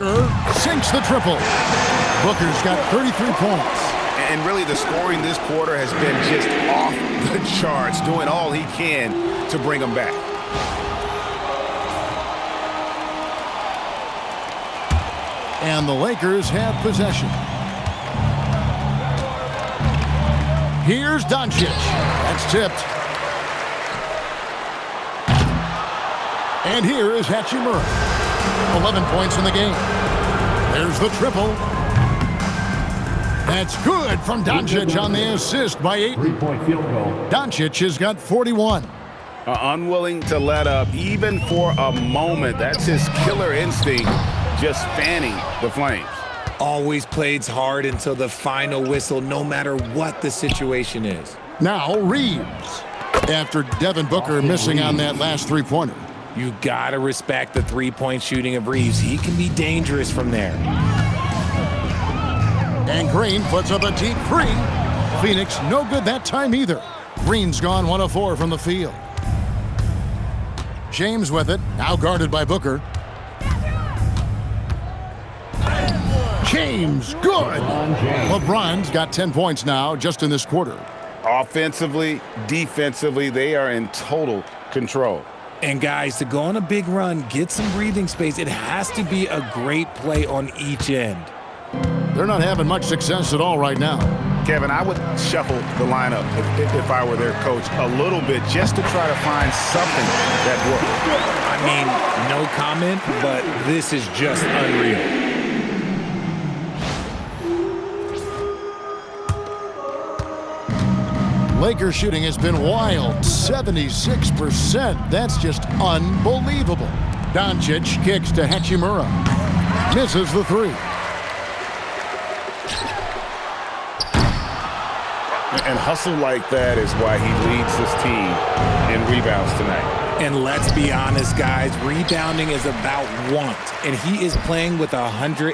Sinks the triple. Booker's got 33 points. And really, the scoring this quarter has been just off the charts, doing all he can to bring them back. And the Lakers have possession. Here's Doncic. That's tipped. And here is Hachimura. 11 points in the game. There's the triple. That's good from Doncic on the assist by 8. Three-point field goal. Doncic has got 41. Unwilling to let up, even for a moment. That's his killer instinct, just fanning the flames. Always plays hard until the final whistle, no matter what the situation is. Now Reeves. After Devin Booker missing on that last three-pointer. You gotta respect the three-point shooting of Reeves. He can be dangerous from there. And Green puts up a deep three. Phoenix no good that time either. Green's gone 1 of 4 from the field. James with it, now guarded by Booker. James, good. LeBron's got 10 points now just in this quarter. Offensively, defensively, they are in total control. And guys, to go on a big run, get some breathing space, it has to be a great play on each end. They're not having much success at all right now. Kevin, I would shuffle the lineup if I were their coach a little bit just to try to find something that works. I mean, no comment, but this is just unreal. Lakers shooting has been wild, 76%. That's just unbelievable. Doncic kicks to Hachimura. Misses the three. And hustle like that is why he leads this team in rebounds tonight. And let's be honest, guys, rebounding is about want, and he is playing with 110%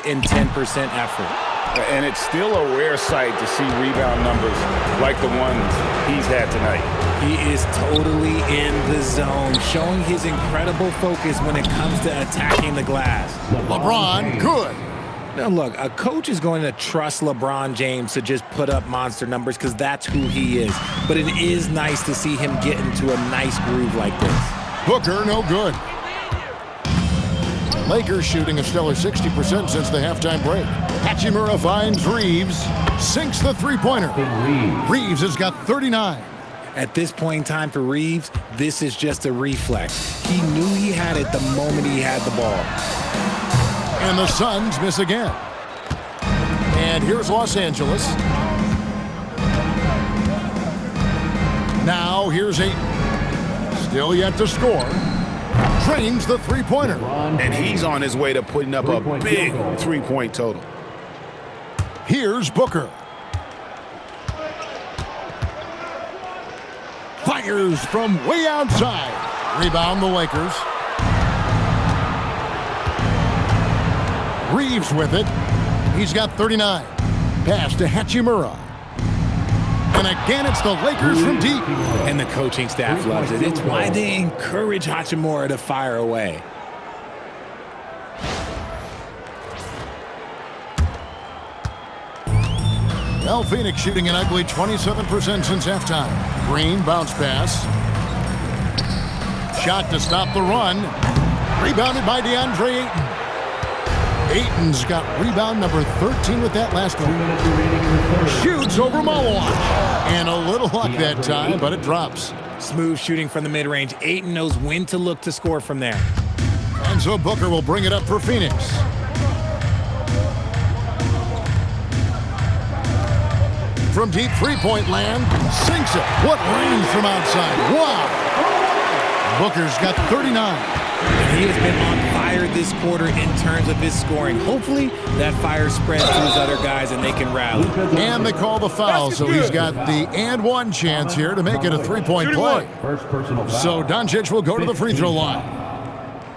effort. And it's still a rare sight to see rebound numbers like the ones he's had tonight. He is totally in the zone, showing his incredible focus when it comes to attacking the glass. LeBron, good. Now, look, a coach is going to trust LeBron James to just put up monster numbers because that's who he is. But it is nice to see him get into a nice groove like this. Booker, no good. Lakers shooting a stellar 60% since the halftime break. Hachimura finds Reeves, sinks the three-pointer. Reeves has got 39. At this point in time for Reeves, this is just a reflex. He knew he had it the moment he had the ball. And the Suns miss again. And here's Los Angeles. Now here's Ayton. Still yet to score. Drains the three-pointer. And he's on his way to putting up a big three-point total. Here's Booker. Fires from way outside. Rebound the Lakers. Reeves with it. He's got 39. Pass to Hachimura. And again, it's the Lakers from deep. And the coaching staff loves it. It's why they encourage Hachimura to fire away. Well, Phoenix shooting an ugly 27% since halftime. Green bounce pass. Shot to stop the run. Rebounded by DeAndre Ayton. Ayton's got rebound number 13 with that last one. Shoots over Malawach. And a little luck that time, but it drops. Smooth shooting from the mid-range. Ayton knows when to look to score from there. And so Booker will bring it up for Phoenix. From deep three-point land, sinks it. What range from outside. Wow. Booker's got 39. And he has been on fire this quarter in terms of his scoring. Hopefully, that fire spreads to his other guys and they can rally. And they call the foul, so he's got the and one chance here to make it a three-point play. So Doncic will go to the free throw line.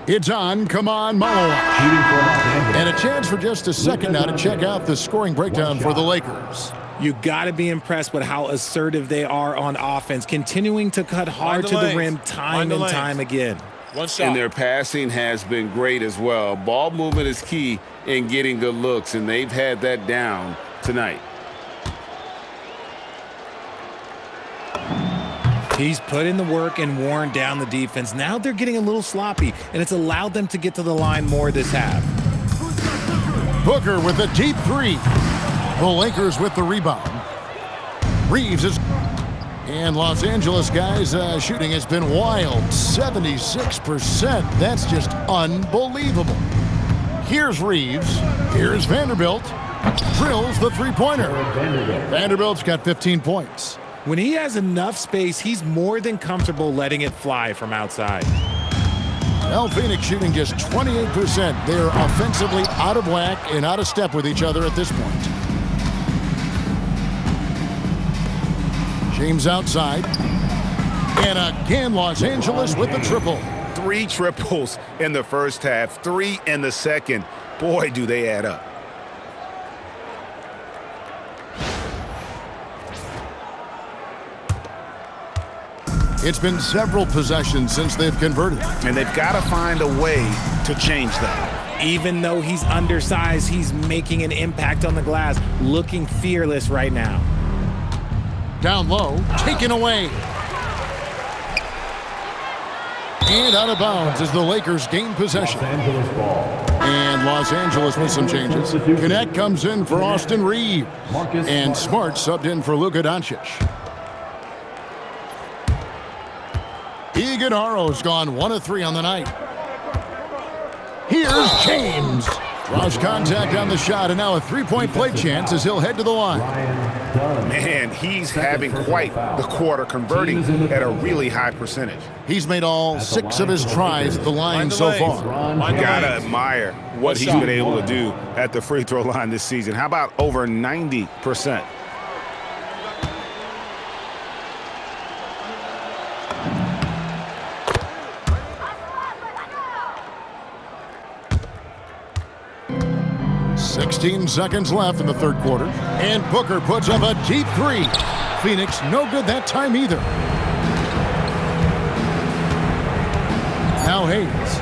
It's on, come on, Malawach. And a chance for just a second now to check out the scoring breakdown for the Lakers. You got to be impressed with how assertive they are on offense, continuing to cut hard to the rim time and time again. One shot. And their passing has been great as well. Ball movement is key in getting good looks, and they've had that down tonight. He's put in the work and worn down the defense. Now they're getting a little sloppy, and it's allowed them to get to the line more this half. Booker with a deep three. The Lakers with the rebound. Reeves is... And Los Angeles guys, shooting has been wild. 76%. That's just unbelievable. Here's Reeves. Here's Vanderbilt. Drills the three-pointer. Vanderbilt's got 15 points. When he has enough space, he's more than comfortable letting it fly from outside. Well, Phoenix shooting just 28%. They're offensively out of whack and out of step with each other at this point. James outside. And again, Los Angeles with the triple. 3 triples in the first half, 3 in the second. Boy, do they add up. It's been several possessions since they've converted. And they've got to find a way to change that. Even though he's undersized, he's making an impact on the glass, looking fearless right now. Down low, taken away. And out of bounds as the Lakers gain possession. And Los Angeles with some changes. Connect comes in for Austin Reeves. And Smart subbed in for Luka Doncic. Iguodala's gone 1 of 3 on the night. Here's James. Draws contact on the shot, and now a three-point play chance as he'll head to the line. Man, he's having quite the quarter, converting at a really high percentage. He's made all 6 of his tries at the line so far. You gotta admire what he's been able to do at the free throw line this season. How about over 90%? Seconds left in the third quarter. And Booker puts up a deep three. Phoenix no good that time either. Now Hayes.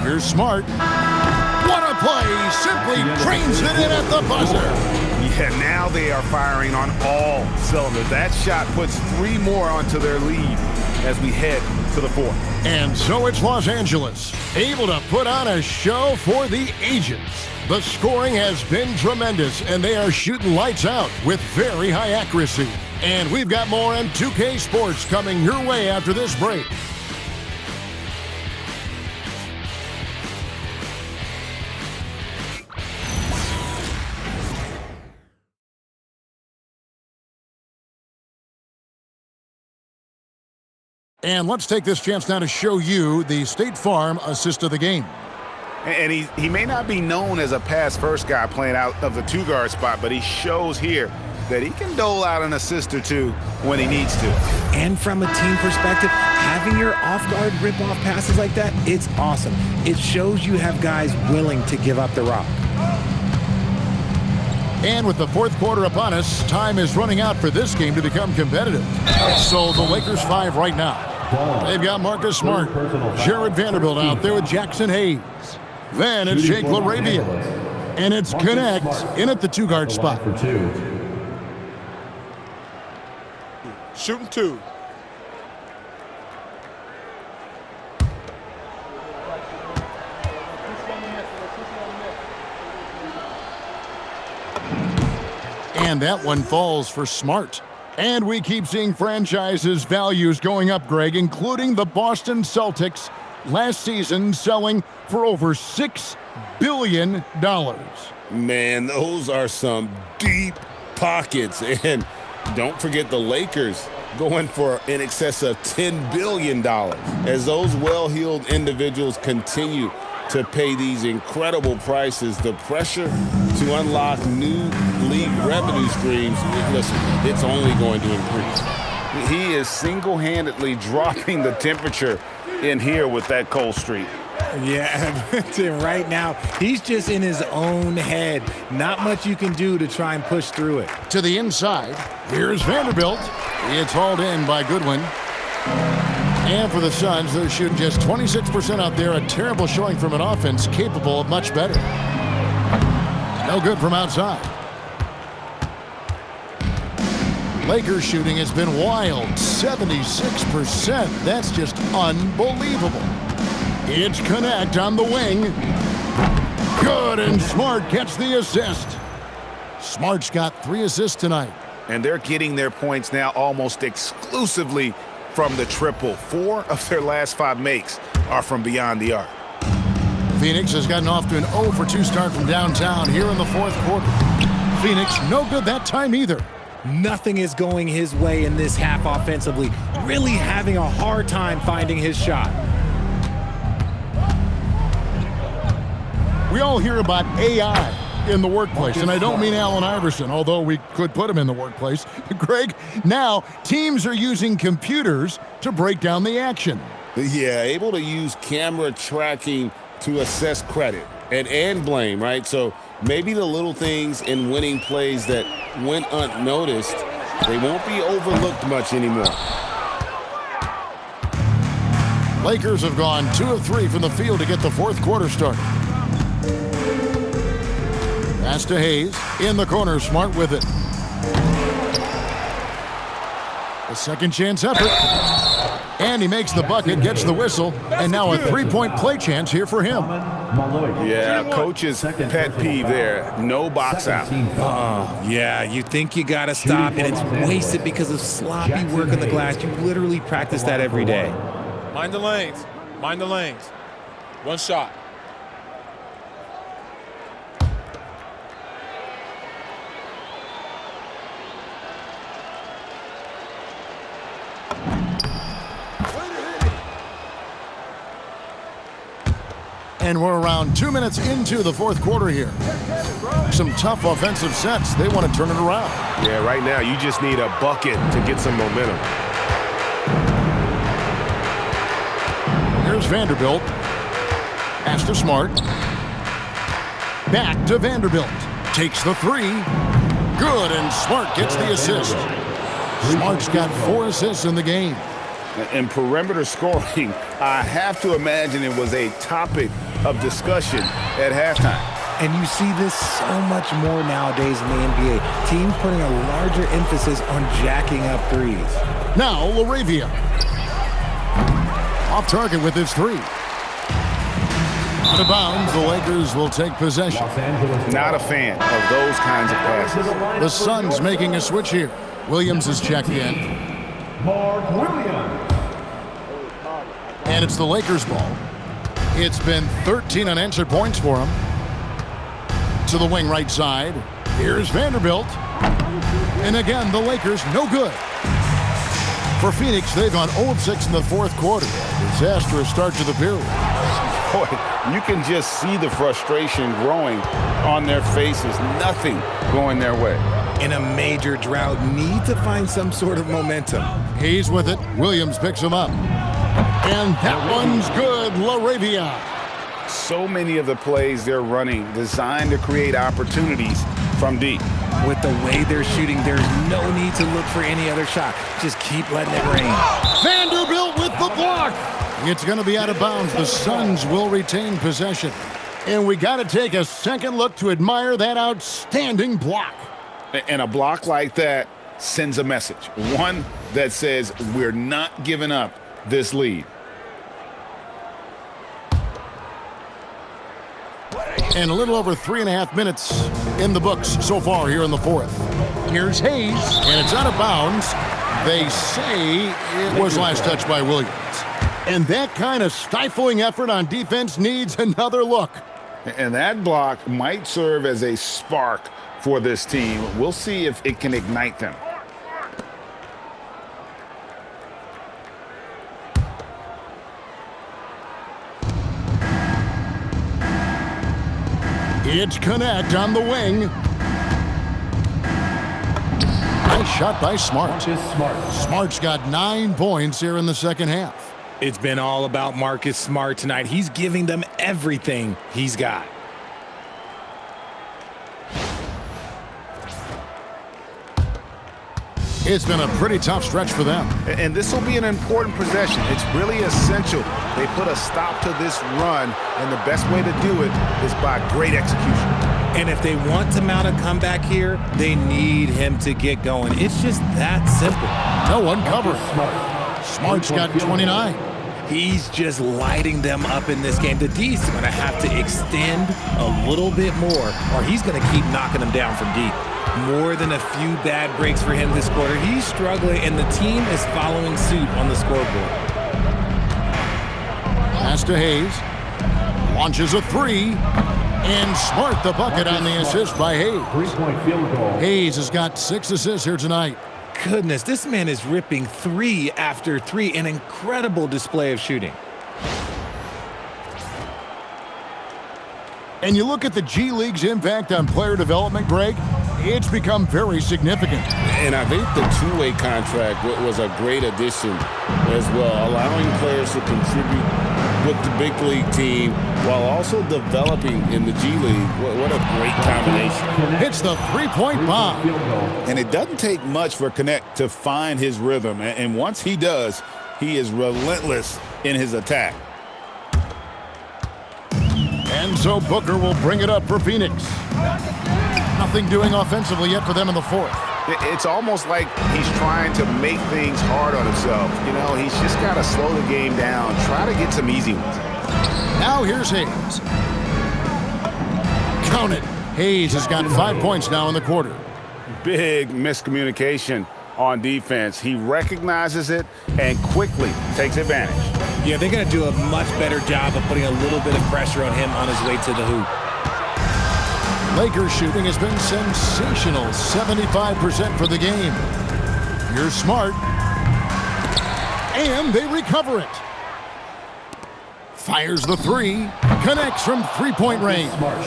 Here's Smart. What a play! Simply drains it in at the buzzer. Yeah, now they are firing on all cylinders. That shot puts 3 more onto their lead as we head to the fourth. And so it's Los Angeles, able to put on a show for the ages. The scoring has been tremendous, and they are shooting lights out with very high accuracy. And we've got more on 2K Sports coming your way after this break. And let's take this chance now to show you the State Farm assist of the game. And he may not be known as a pass-first guy playing out of the 2-guard spot, but he shows here that he can dole out an assist or 2 when he needs to. And from a team perspective, having your off-guard rip-off passes like that, it's awesome. It shows you have guys willing to give up the rock. And with the fourth quarter upon us, time is running out for this game to become competitive. So the Lakers 5 right now. They've got Marcus Smart, Jared Vanderbilt out there with Jackson Hayes. Then it's Jake LaRavia. And it's Connect in at the 2-guard spot. Shooting 2. And that one falls for Smart. And we keep seeing franchises' values going up, Greg, including the Boston Celtics last season selling for over $6 billion. Man, those are some deep pockets. And don't forget the Lakers going for in excess of $10 billion as those well-heeled individuals continue to pay these incredible prices. The pressure to unlock new league revenue streams, listen, it's only going to increase. He is single-handedly dropping the temperature in here with that cold streak. Yeah, Tim, right now, he's just in his own head. Not much you can do to try and push through it. To the inside, here's Vanderbilt. It's hauled in by Goodwin. And for the Suns, they're shooting just 26% out there. A terrible showing from an offense capable of much better. No good from outside. Lakers shooting has been wild, 76%. That's just unbelievable. It's Connect on the wing. Good, and Smart gets the assist. Smart's got 3 assists tonight. And they're getting their points now almost exclusively from the triple. 4 of their last 5 makes are from beyond the arc. Phoenix has gotten off to an 0 for 2 start from downtown here in the 4th quarter. Phoenix no good that time either. Nothing is going his way in this half offensively. Really having a hard time finding his shot. We all hear about AI in the workplace, and I don't mean Allen Iverson, although we could put him in the workplace. Greg, now teams are using computers to break down the action. Yeah, able to use camera tracking to assess credit and blame, right? So maybe the little things in winning plays that went unnoticed, they won't be overlooked much anymore. Lakers have gone 2 of 3 from the field to get the 4th quarter started. Pass to Hayes. In the corner, Smart with it. A second chance effort. And he makes the bucket, gets the whistle, and now a 3-point play chance here for him. Yeah, coach's pet peeve there. No box out. Yeah, you think you got to stop, and it's wasted because of sloppy work on the glass. You literally practice that every day. Mind the lanes. Mind the lanes. One shot. And we're around 2 minutes into the 4th quarter here. Some tough offensive sets. They want to turn it around. Yeah, right now you just need a bucket to get some momentum. Here's Vanderbilt. Pass to Smart. Back to Vanderbilt. Takes the 3. Good, and Smart gets the assist. Smart's got 4 assists in the game. And perimeter scoring, I have to imagine it was a topic of discussion at halftime. And you see this so much more nowadays in the NBA. Teams putting a larger emphasis on jacking up threes. Now, LaRavia. Off target with his 3. Out of bounds, the Lakers will take possession. Not a fan of those kinds of passes. The Suns making a switch here. Williams is checked in. Mark Williams. And it's the Lakers' ball. It's been 13 unanswered points for him. To the wing right side. Here's Vanderbilt. And again, the Lakers no good. For Phoenix, they've gone 0 of 6 in the 4th quarter. Disastrous start to the period. Boy, you can just see the frustration growing on their faces. Nothing going their way. In a major drought, need to find some sort of momentum. He's with it. Williams picks him up. And that one's good. LaRavia. So many of the plays they're running designed to create opportunities from deep. With the way they're shooting, there's no need to look for any other shot. Just keep letting it rain. Vanderbilt with the block. It's going to be out of bounds. The Suns will retain possession. And we got to take a second look to admire that outstanding block. And a block like that sends a message. One that says we're not giving up this lead. And a little over 3.5 minutes in the books so far here in the 4th. Here's Hayes, and it's out of bounds. They say it was last touched by Williams. And that kind of stifling effort on defense needs another look. And that block might serve as a spark for this team. We'll see if it can ignite them. It's Connect on the wing. Nice shot by Smart. Smart's got 9 points here in the second half. It's been all about Marcus Smart tonight. He's giving them everything he's got. It's been a pretty tough stretch for them. And this will be an important possession. It's really essential they put a stop to this run, and the best way to do it is by great execution. And if they want to mount a comeback here, they need him to get going. It's just that simple. No one covered. Smart's got 29. He's just lighting them up in this game. The D's going to have to extend a little bit more, or he's going to keep knocking them down from deep. More than a few bad breaks for him this quarter. He's struggling, and the team is following suit on the scoreboard. Pass to Hayes. Launches a three. And Smart the bucket on the assist by Hayes. 3-point field goal. Hayes has got 6 assists here tonight. Goodness, this man is ripping 3 after 3. An incredible display of shooting. And you look at the G League's impact on player development, Greg, it's become very significant. And I think the two-way contract was a great addition as well, allowing players to contribute with the big league team while also developing in the G League. What a great combination. Hits the three-point bomb. And it doesn't take much for Connect to find his rhythm. And once he does, he is relentless in his attack. And so Booker will bring it up for Phoenix. Nothing doing offensively yet for them in the fourth. It's almost like he's trying to make things hard on himself. You know, he's just got to slow the game down, try to get some easy ones. Now here's Hayes. Count it. Hayes has got 5 points now in the quarter. Big miscommunication on defense. He recognizes it and quickly takes advantage. Yeah, they're going to do a much better job of putting a little bit of pressure on him on his way to the hoop. Lakers shooting has been sensational, 75% for the game. Here's Smart. And they recover it. Fires the three. Connects from three-point range. Smart.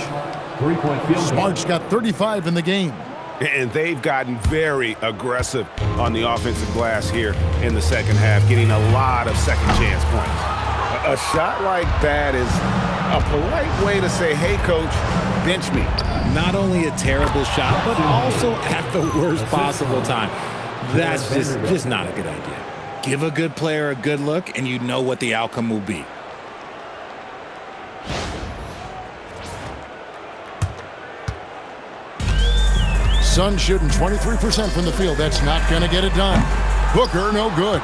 3-point field goal. Smart's got 35 in the game. And they've gotten very aggressive on the offensive glass here in the second half, getting a lot of second chance points. A shot like that is a polite way to say, hey, coach, bench me. Not only a terrible shot, but also at the worst possible time. That's just not a good idea. Give a good player a good look, and you know what the outcome will be. Suns shooting 23% from the field. That's not going to get it done. Booker, no good.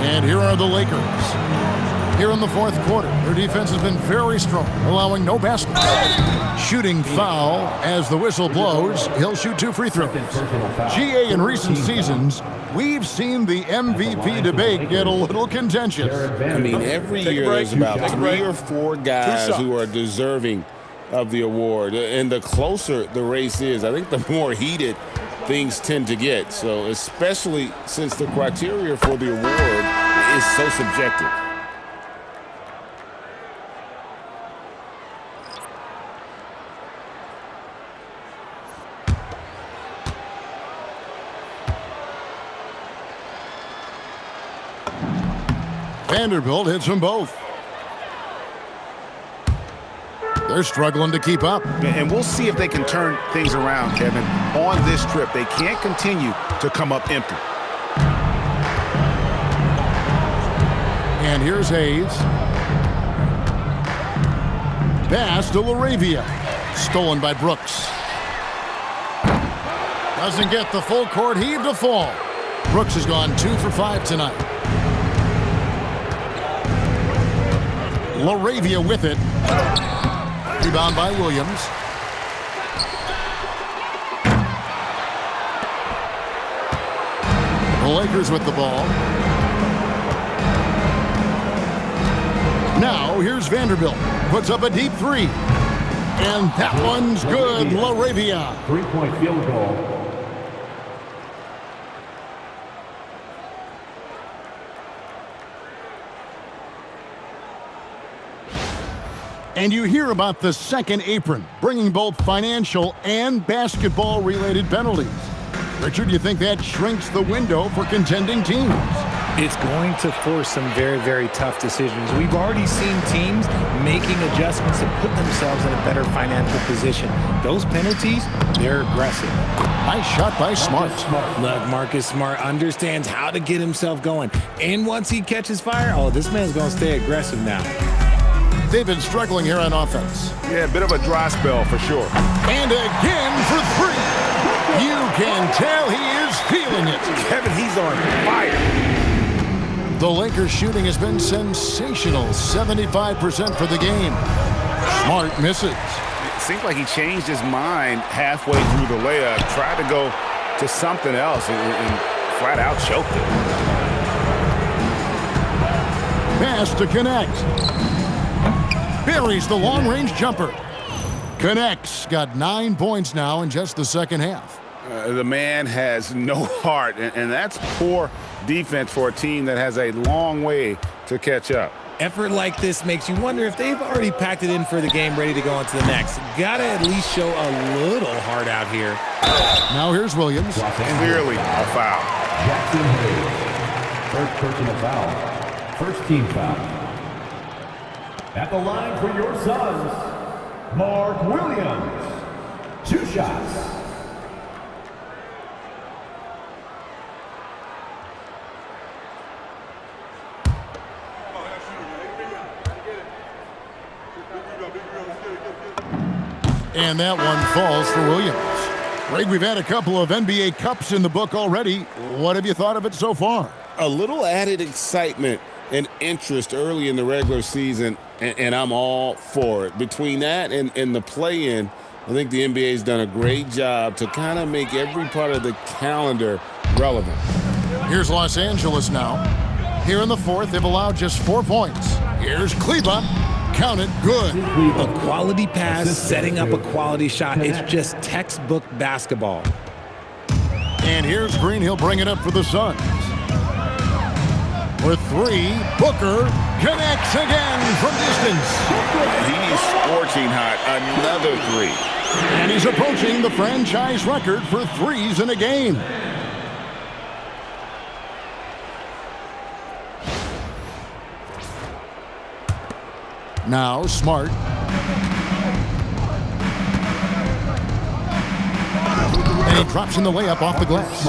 And here are the Lakers. Here in the fourth quarter, their defense has been very strong, allowing no basket. Shooting foul as the whistle blows. He'll shoot 2 free throws. GA, in recent seasons, we've seen the MVP debate get a little contentious. I mean, every year there's about 3 or 4 guys who are deserving of the award. And the closer the race is, I think the more heated things tend to get. So especially since the criteria for the award is so subjective. Vanderbilt hits them both. They're struggling to keep up. And we'll see if they can turn things around, Kevin. On this trip, they can't continue to come up empty. And here's Hayes. Pass to LaRavia. Stolen by Brooks. Doesn't get the full court heave to fall. Brooks has gone 2 for 5 tonight. LaRavia with it. Rebound by Williams. The Lakers with the ball. Now here's Vanderbilt. Puts up a deep 3. And that one's good. LaRavia. 3-point field goal. And you hear about the second apron, bringing both financial and basketball-related penalties. Richard, you think that shrinks the window for contending teams? It's going to force some very, very tough decisions. We've already seen teams making adjustments to put themselves in a better financial position. Those penalties, they're aggressive. Nice shot by Smart. Look, Marcus Smart understands how to get himself going. And once he catches fire, oh, this man's going to stay aggressive now. They've been struggling here on offense. Yeah, a bit of a dry spell for sure. And again for three. You can tell he is feeling it. Kevin, he's on fire. The Lakers shooting has been sensational. 75% for the game. Smart misses. It seems like he changed his mind halfway through the layup, tried to go to something else and flat out choked it. Pass to connect. Buries the long-range jumper. Connects. Got 9 points now in just the second half. The man has no heart, and that's poor defense for a team that has a long way to catch up. Effort like this makes you wonder if they've already packed it in for the game, ready to go on to the next. Gotta at least show a little heart out here. Now here's Williams. Clearly a foul. Jackson Hayes. First personal foul. First team foul. At the line for your Suns, Mark Williams. 2 shots. And that one falls for Williams. Greg, we've had a couple of NBA Cups in the book already. What have you thought of it so far? A little added excitement and interest early in the regular season, and I'm all for it. Between that and the play-in, I think the NBA's done a great job to kind of make every part of the calendar relevant. Here's Los Angeles now. Here in the fourth, they've allowed just 4 points. Here's Kleber. Counted good. A quality pass, setting up a quality shot. It's just textbook basketball. And here's Green. He'll bring it up for the Suns. For 3, Booker connects again from distance. He's scorching hot. Another 3. And he's approaching the franchise record for threes in a game. Now Smart. And he drops in the layup off the glass.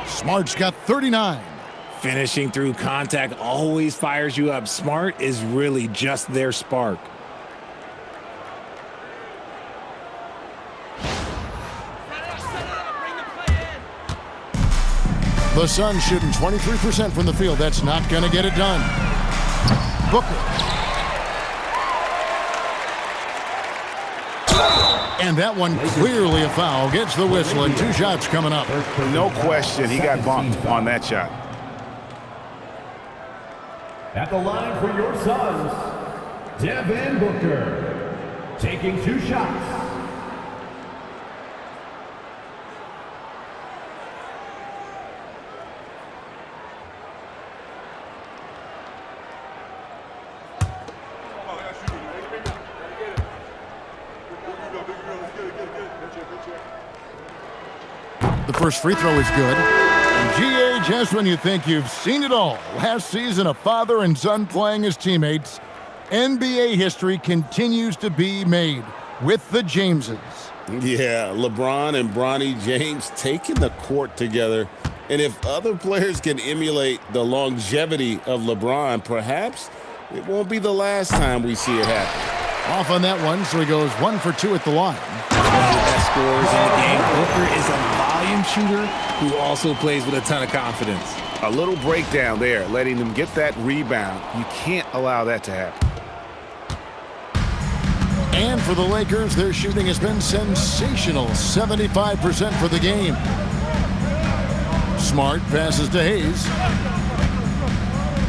Smart's got 39. Finishing through contact always fires you up. Smart is really just their spark. The Suns shooting 23% from the field. That's not going to get it done. Booker. And that one clearly a foul. Gets the whistle and 2 shots coming up. No question, he got bumped on that shot. At the line for your Suns, Devin Booker. Taking 2 shots. The first free throw is good. And G.A., just when you think you've seen it all, last season a father and son playing as teammates, NBA history continues to be made with the Jameses. Yeah, LeBron and Bronny James taking the court together. And if other players can emulate the longevity of LeBron, perhaps it won't be the last time we see it happen. Off on that one, so he goes 1 for 2 at the line. One of the best scorers in the game. Booker is a volume shooter who also plays with a ton of confidence. A little breakdown there, letting them get that rebound. You can't allow that to happen. And for the Lakers, their shooting has been sensational. 75% for the game. Smart passes to Hayes.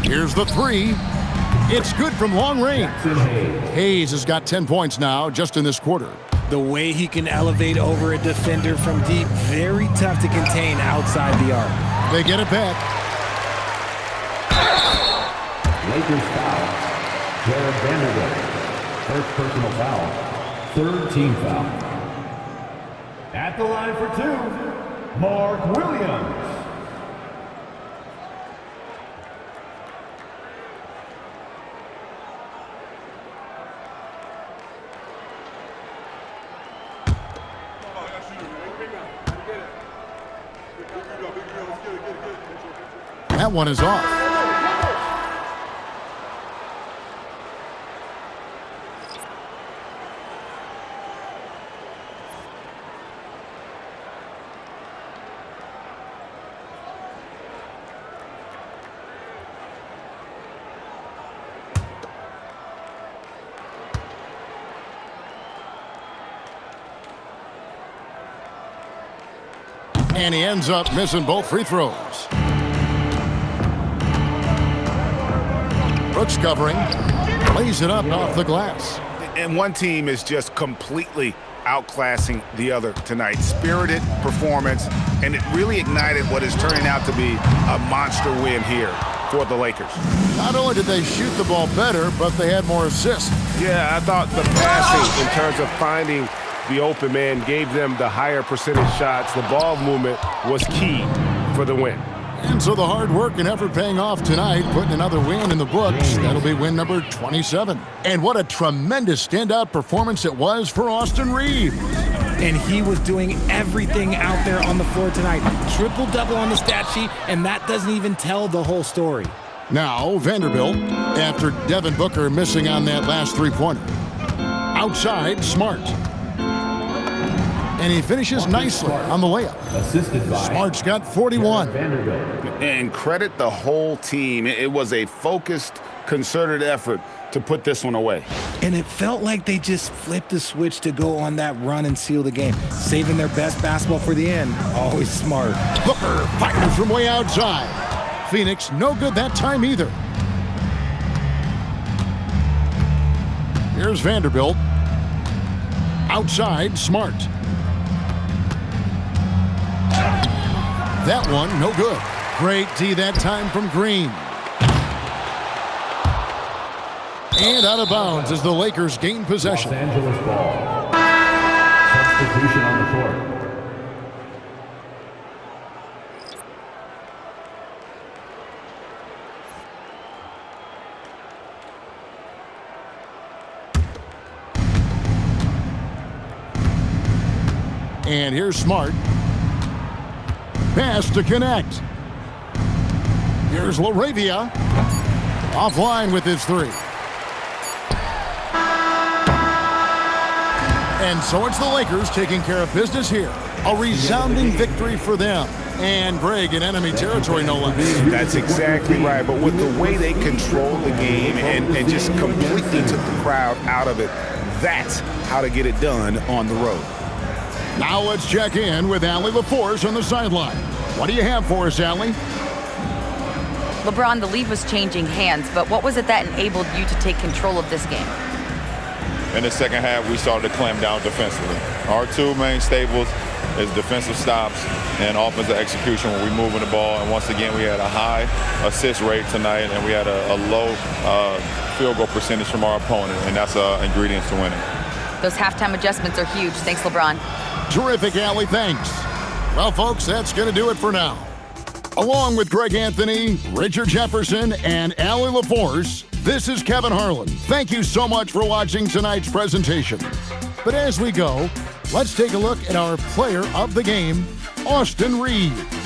Here's the 3. It's good from long range. Hayes has got 10 points now just in this quarter. The way he can elevate over a defender from deep, very tough to contain outside the arc. They get it back. Lakers foul. Jared Vanderbilt. First personal foul. 3rd team foul. At the line for 2, Mark Williams. That one is off. And he ends up missing both free throws. Brooks covering, lays it up off the glass. And one team is just completely outclassing the other tonight. Spirited performance, and it really ignited what is turning out to be a monster win here for the Lakers. Not only did they shoot the ball better, but they had more assists. Yeah, I thought the passing in terms of finding the open man gave them the higher percentage shots. The ball movement was key for the win. And so the hard work and effort paying off tonight, putting another win in the books. That'll be win number 27. And what a tremendous standout performance it was for Austin Reaves. And he was doing everything out there on the floor tonight. Triple-double on the stat sheet, and that doesn't even tell the whole story. Now Vanderbilt, after Devin Booker missing on that last three-pointer. Outside, Smart. And he finishes nicely on the layup. Assisted by Smart's got 41. Vanderbilt. And credit the whole team. It was a focused, concerted effort to put this one away. And it felt like they just flipped the switch to go on that run and seal the game. Saving their best basketball for the end. Always smart. Booker fires from way outside. Phoenix no good that time either. Here's Vanderbilt. Outside, Smart. That one, no good. Great D that time from Green. And out of bounds as the Lakers gain possession. Los Angeles ball. Substitution on the court. And here's Smart. Pass to connect. Here's LaRavia. Offline with his three. And so it's the Lakers taking care of business here. A resounding victory for them. And Greg in enemy territory, no less. That's exactly right. But with the way they controlled the game and just completely took the crowd out of it, that's how to get it done on the road. Now let's check in with Allie LaForce on the sideline. What do you have for us, Allie? LeBron, the lead was changing hands, but what was it that enabled you to take control of this game? In the second half, we started to clamp down defensively. Our two main staples is defensive stops and offensive execution when we're moving the ball. And once again, we had a high assist rate tonight, and we had a low field goal percentage from our opponent, and that's ingredients to winning. Those halftime adjustments are huge. Thanks, LeBron. Terrific, Allie. Thanks. Well, folks, that's going to do it for now. Along with Greg Anthony, Richard Jefferson, and Allie LaForce, this is Kevin Harlan. Thank you so much for watching tonight's presentation. But as we go, let's take a look at our player of the game, Austin Reaves.